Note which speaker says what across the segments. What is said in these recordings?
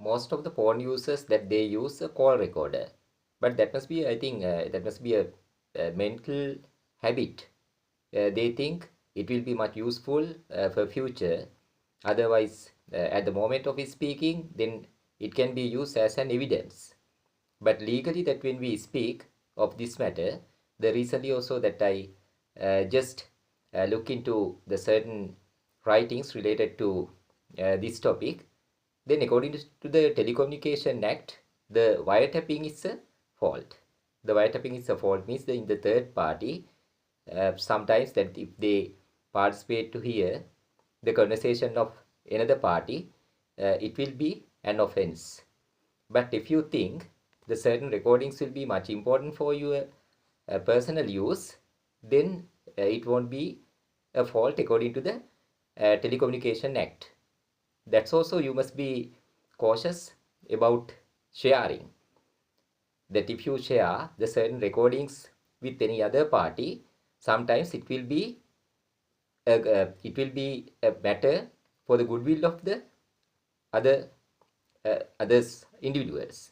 Speaker 1: most of the phone users that they use a call recorder, but that must be, I think, that must be a mental habit. They think it will be much useful for future. Otherwise, at the moment of speaking, then it can be used as an evidence. But legally, that when we speak of this matter, the recently also that I just look into the certain writings related to this topic, then according to the Telecommunication Act, the wiretapping is a fault. The wiretapping is a fault means that in the third party, sometimes that if they participate to hear the conversation of another party, it will be an offense. But if you think the certain recordings will be much important for your personal use, then it won't be a fault according to the Telecommunication Act. That's also you must be cautious about sharing. That if you share the certain recordings with any other party, sometimes it will be a matter for the goodwill of the other others individuals.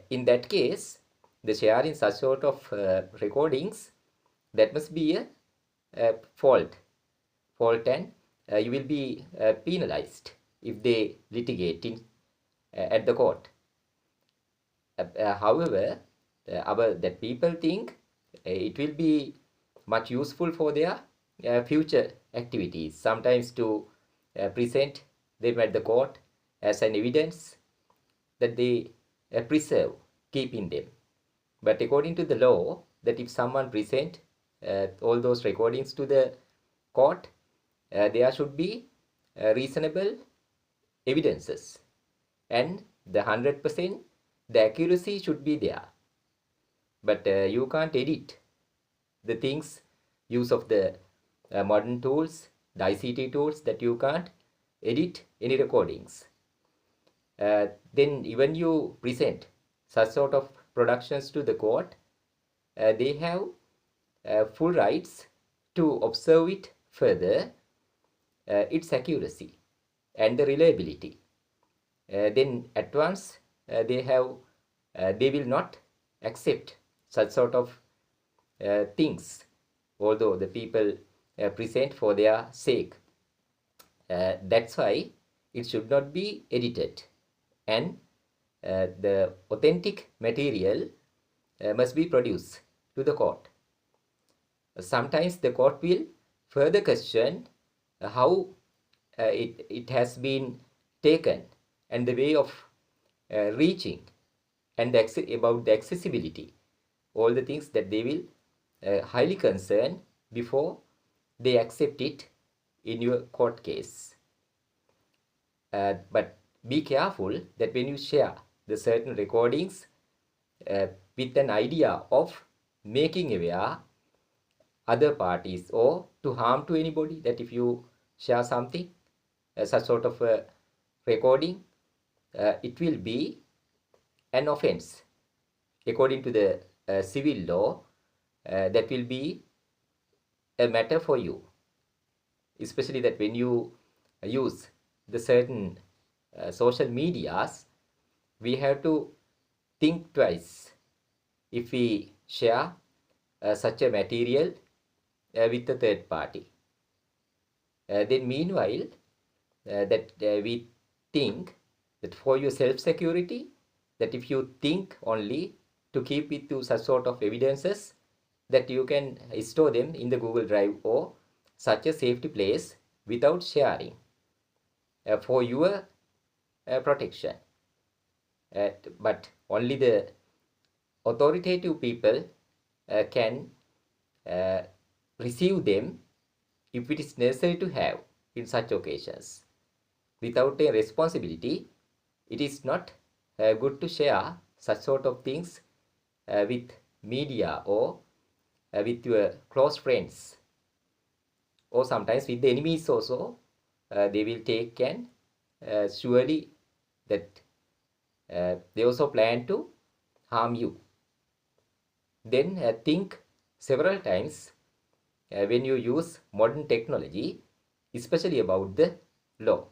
Speaker 1: In that case, the sharing such sort of recordings, that must be a fault, and you will be penalized if they litigate at the court. However, that people think it will be much useful for their future activities, sometimes to present them at the court as an evidence that they preserve keeping them. But according to the law, that if someone present all those recordings to the court, there should be reasonable evidences, and the 100% the accuracy should be there. But you can't edit the things, use of the modern tools, the ICT tools, that you can't edit any recordings. Then even you present such sort of productions to the court, they have full rights to observe it further, its accuracy and the reliability. Then at once they will not accept such sort of things, although the people present for their sake. That's why it should not be edited, and the authentic material must be produced to the court. Sometimes the court will further question how it has been taken and the way of reaching, and about the accessibility, all the things that they will highly concern before they accept it in your court case. But be careful that when you share the certain recordings with an idea of making aware other parties or to harm to anybody, that if you share something, such sort of a recording, it will be an offense according to the civil law. That will be a matter for you, especially that when you use the certain social medias, we have to think twice if we share such a material with a third party. Then meanwhile, that we think that for your self-security, that if you think only to keep it to such sort of evidences, that you can store them in the Google Drive or such a safety place without sharing for your protection. But only the authoritative people can receive them if it is necessary to have in such occasions. Without a responsibility, it is not good to share such sort of things with media or with your close friends, or sometimes with the enemies also. They will take, and surely that they also plan to harm you. Then think several times when you use modern technology, especially about the law.